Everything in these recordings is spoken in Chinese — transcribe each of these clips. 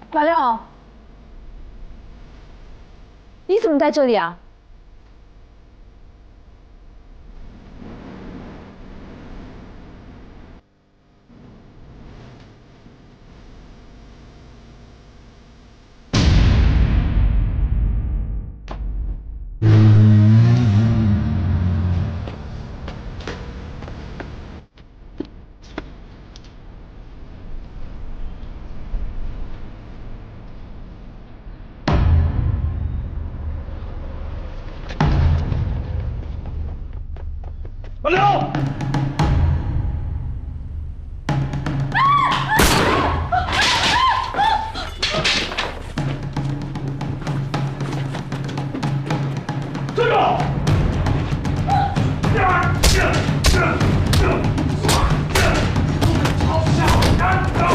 马六，你怎么在这里啊？马六！站住！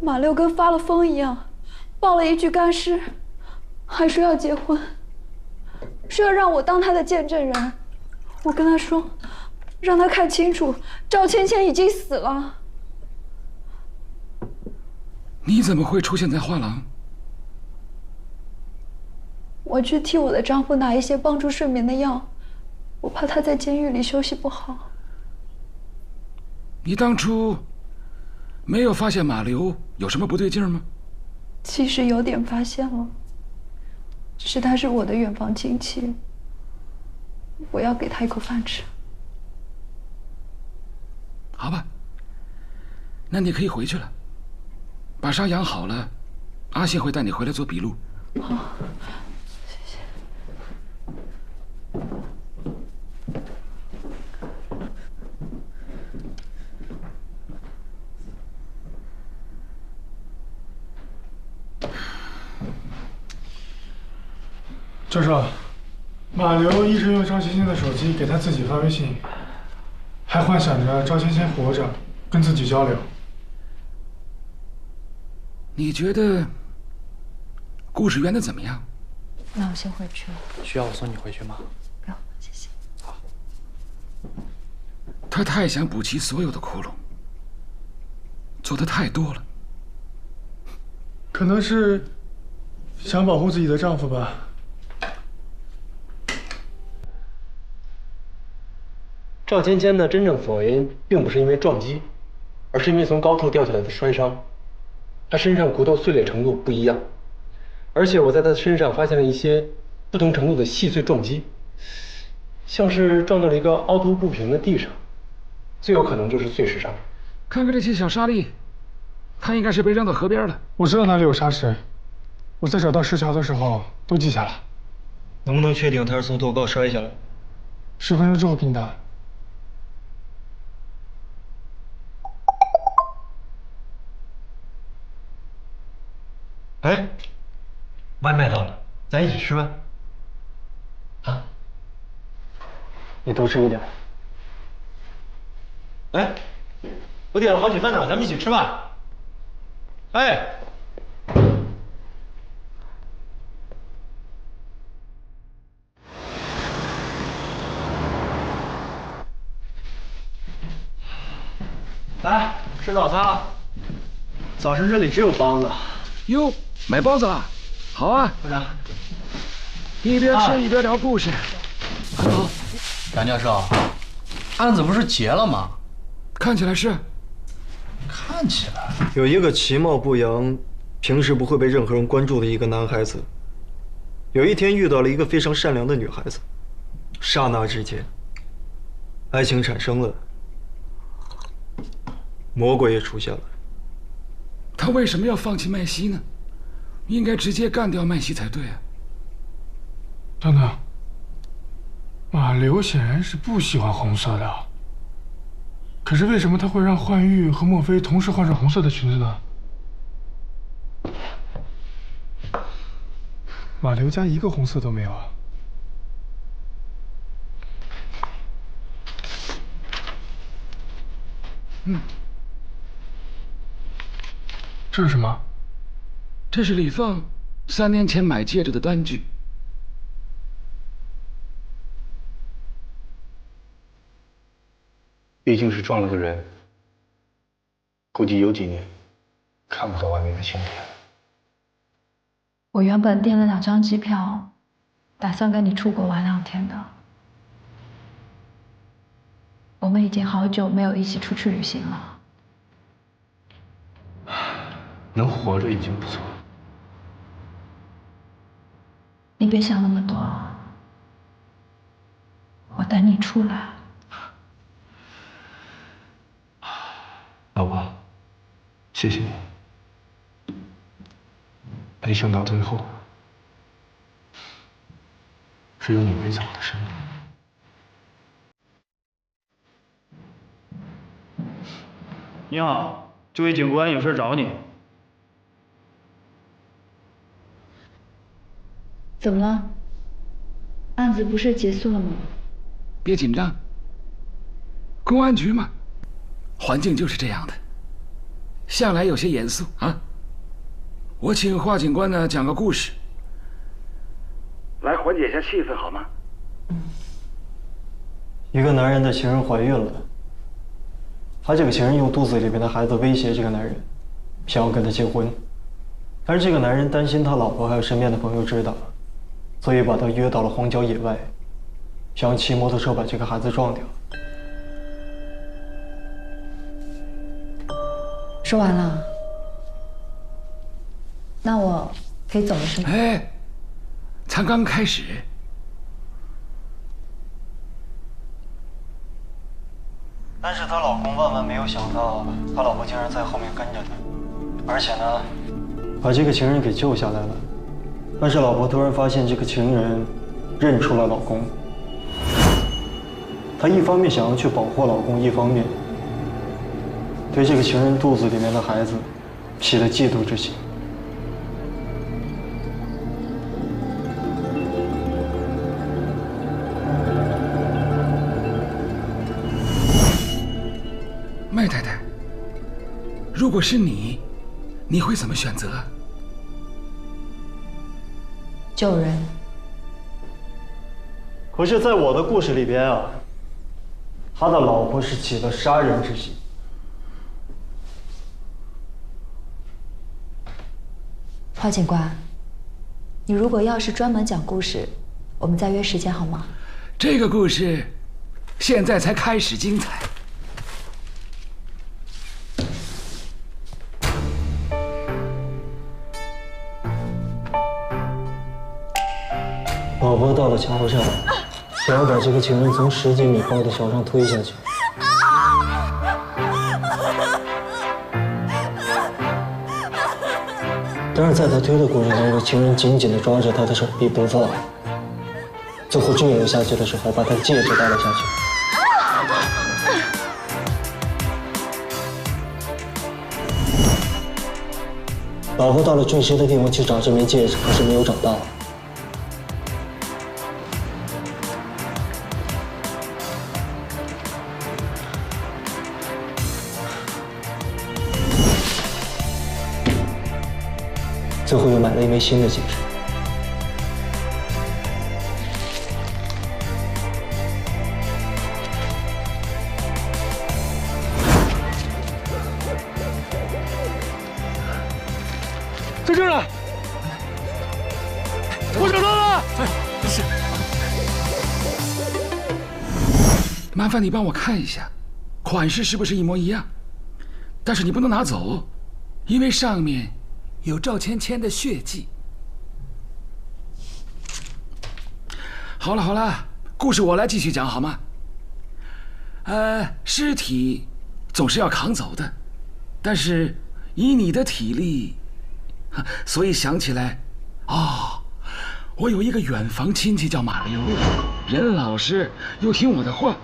马六跟发了疯一样，报了一句干尸，还说要结婚，说要让我当他的见证人。我跟他说，让他看清楚，赵芊芊已经死了。你怎么会出现在画廊？我去替我的丈夫拿一些帮助睡眠的药，我怕他在监狱里休息不好。你当初没有发现马流有什么不对劲吗？其实有点发现了，只是他是我的远房亲戚，我要给他一口饭吃。好吧，那你可以回去了。把伤养好了，阿信会带你回来做笔录。好，谢谢。教授，马流一直用赵芊芊的手机给他自己发微信，还幻想着赵芊芊活着，跟自己交流。你觉得故事圆的怎么样？那我先回去了。需要我送你回去吗？不用，谢谢。好。他太想补齐所有的窟窿，做的太多了。可能是想保护自己的丈夫吧。赵芊芊的真正死亡原因并不是因为撞击，而是因为从高处掉下来的摔伤。她身上骨头碎裂程度不一样，而且我在她身上发现了一些不同程度的细碎撞击，像是撞到了一个凹凸不平的地上，最有可能就是碎石伤。看看这些小沙粒，它应该是被扔到河边了。我知道哪里有沙石，我在找到石桥的时候都记下了。能不能确定他是从多高摔下来？ 10分钟之后给你打。哎，外卖到了，咱一起吃饭。啊？你多吃一点。哎，我点了好几份呢，咱们一起吃饭。哎。来吃早餐了。早晨这里只有包子。哟，买包子了，好啊！部长，一边吃一边聊故事。好，杨教授，案子不是结了吗？看起来是。看起来有一个其貌不扬、平时不会被任何人关注的一个男孩子，有一天遇到了一个非常善良的女孩子，刹那之间，爱情产生了，魔鬼也出现了。他为什么要放弃麦西呢？应该直接干掉麦西才对啊！等等，马流显然是不喜欢红色的，可是为什么他会让幻玉和墨菲同时换上红色的裙子呢？马流家一个红色都没有啊！这是什么？这是李凤3年前买戒指的单据。毕竟是撞了个人，估计有几年看不到外面的晴天。我原本订了2张机票，打算跟你出国玩2天的。我们已经好久没有一起出去旅行了。能活着已经不错。你别想那么多，我等你出来。老婆，谢谢你。没想到最后是有你围在我的身边。你好，这位警官有事找你。怎么了？案子不是结束了吗？别紧张，公安局嘛，环境就是这样的，向来有些严肃啊。我请华警官呢讲个故事，来缓解一下气氛好吗？一个男人的情人怀孕了，他这个情人用肚子里面的孩子威胁这个男人，想要跟他结婚，但是这个男人担心他老婆还有身边的朋友知道，所以把他约到了荒郊野外，想要骑摩托车把这个孩子撞掉。说完了，那我可以走了是吗？哎，才刚开始。但是她老公万万没有想到，他老婆竟然在后面跟着他，而且呢，把这个情人给救下来了。但是老婆突然发现这个情人认出了老公，她一方面想要去保护老公，一方面对这个情人肚子里面的孩子起了嫉妒之心。麦太太，如果是你，你会怎么选择？救人。可是，在我的故事里边啊，他的老婆是起了杀人之心。华警官，你如果要是专门讲故事，我们再约时间好吗？这个故事现在才开始精彩。老婆到了桥上，想要把这个情人从10几米高的桥上推下去。但是在他推的过程当中，情人紧紧地抓着他的手臂不放。最后军营下去的时候，把他的戒指带了下去。老婆到了俊师的地方去找这枚戒指，可是没有找到。最后又买了一枚新的戒指。在这儿呢，我找到了。是。麻烦你帮我看一下，款式是不是一模一样？但是你不能拿走，因为上面有赵芊芊的血迹。好了好了，故事我来继续讲好吗？尸体总是要扛走的，但是以你的体力，所以想起来，哦，我有一个远房亲戚叫马流，人老实又听我的话，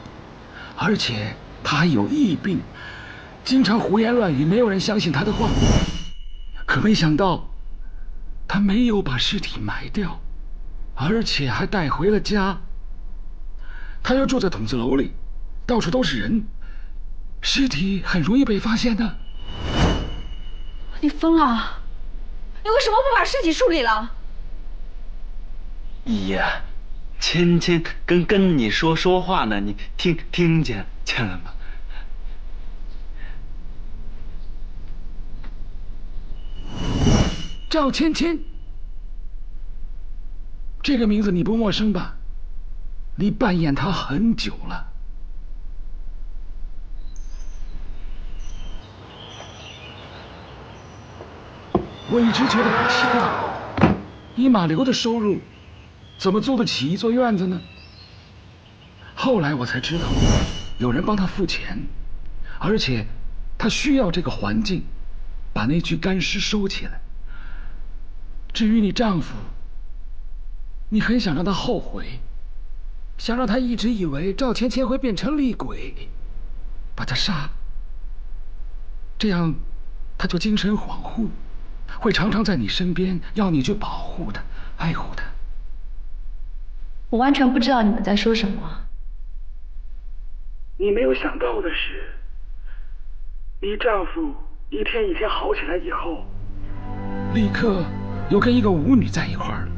而且他还有疫病，经常胡言乱语，没有人相信他的话。可没想到，他没有把尸体埋掉，而且还带回了家。他又住在筒子楼里，到处都是人，尸体很容易被发现的。你疯了？你为什么不把尸体处理了？姨呀，芊芊跟你说话呢，你听见了吗？赵芊芊，这个名字你不陌生吧？你扮演她很久了。我一直觉得很奇怪，以马流的收入，怎么租得起一座院子呢？后来我才知道，有人帮他付钱，而且他需要这个环境，把那具干尸收起来。至于你丈夫，你很想让他后悔，想让他一直以为赵芊芊会变成厉鬼，把他杀了，这样他就精神恍惚，会常常在你身边，要你去保护他、爱护他。我完全不知道你们在说什么。你没有想到的是，你丈夫一天一天好起来以后，立刻又跟一个舞女在一块儿了，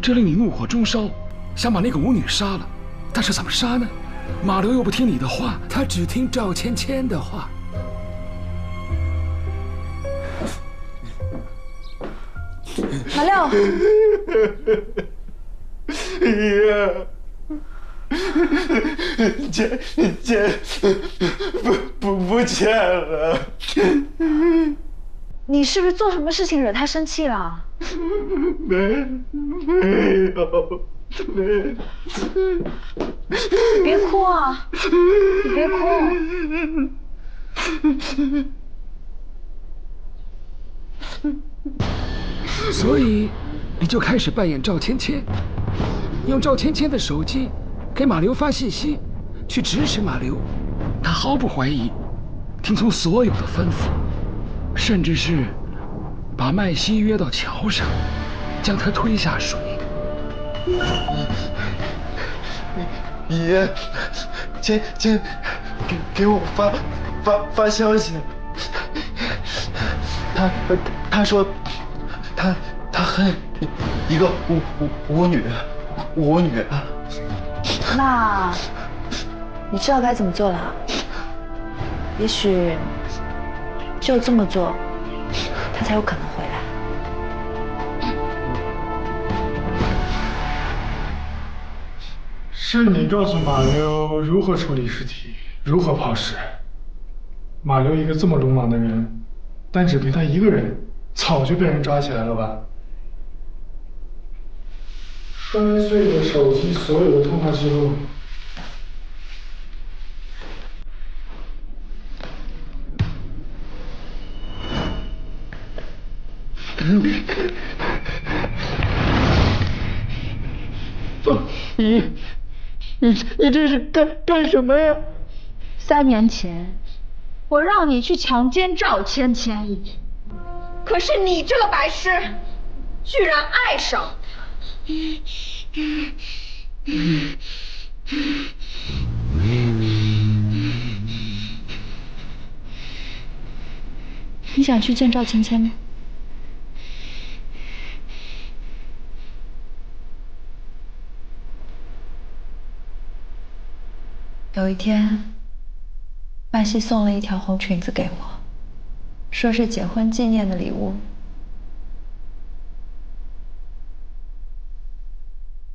这令你怒火中烧，想把那个舞女杀了。但是怎么杀呢？马流又不听你的话，他只听赵芊芊的话。马六，爷，钱不见了。你是不是做什么事情惹他生气了？没有。你别哭啊！你别哭。所以你就开始扮演赵芊芊，用赵芊芊的手机给马流发信息，去指使马流。他毫不怀疑，听从所有的吩咐，甚至是把麦西约到桥上，将他推下水。爷，芊给我发消息，他说他恨一个舞女。那你知道该怎么做了？也许只有这么做，他才有可能回来。是你告诉马流如何处理尸体，如何抛尸。马流一个这么鲁莽的人，单只凭他一个人，早就被人抓起来了吧？摔碎的手机所有的通话记录，你这是干什么呀？3年前，我让你去强奸赵芊芊，可是你这个白痴，居然爱上他。你想去见赵芊芊吗？有一天，曼西送了一条红裙子给我，说是结婚纪念的礼物。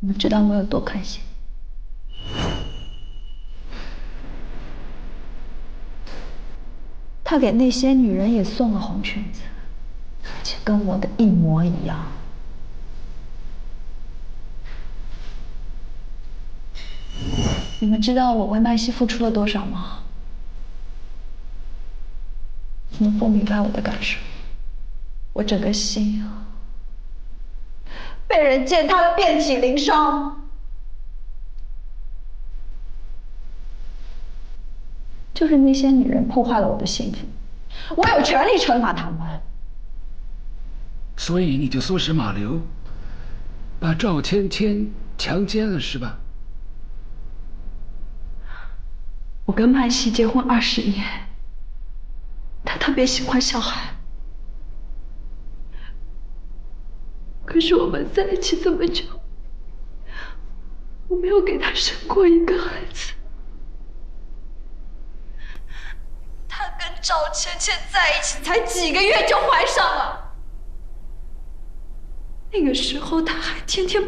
你们知道我有多开心？他给那些女人也送了红裙子，而且跟我的一模一样。你们知道我为曼西付出了多少吗？你们不明白我的感受，我整个心被人践踏得遍体鳞伤。就是那些女人破坏了我的幸福，我有权利惩罚她们。所以你就唆使马流把赵芊芊强奸了，是吧？我跟曼西结婚20年，他特别喜欢小孩，可是我们在一起这么久，我没有给他生过一个孩子。他跟赵芊芊在一起才几个月就怀上了，那个时候他还天天。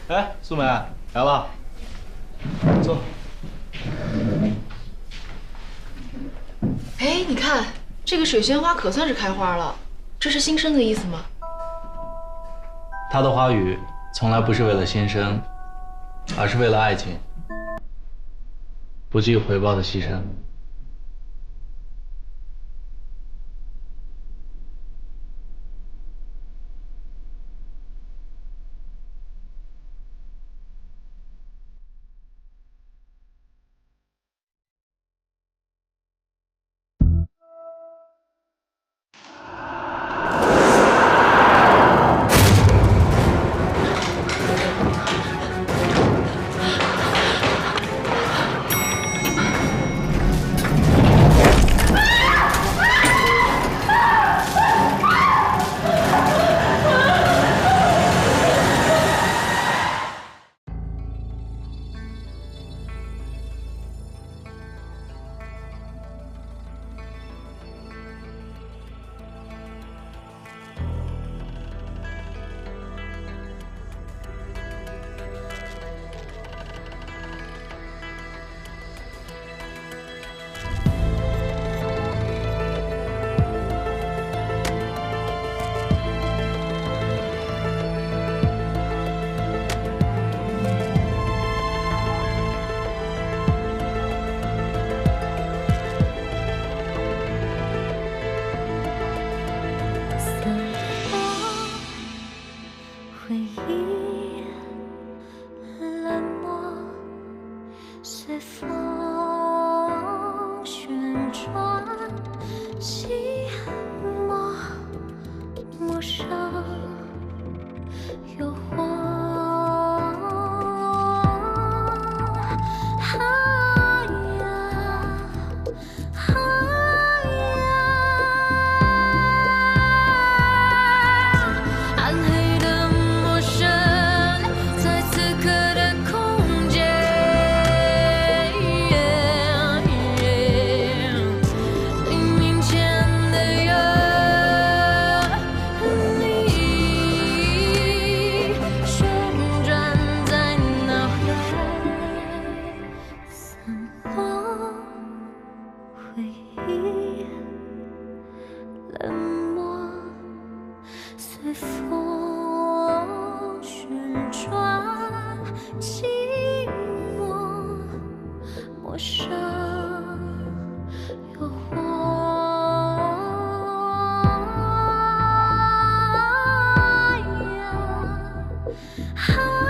哎，素梅来了，坐。哎，你看这个水仙花可算是开花了，这是新生的意思吗？他的花语从来不是为了新生，而是为了爱情，不计回报的牺牲。好。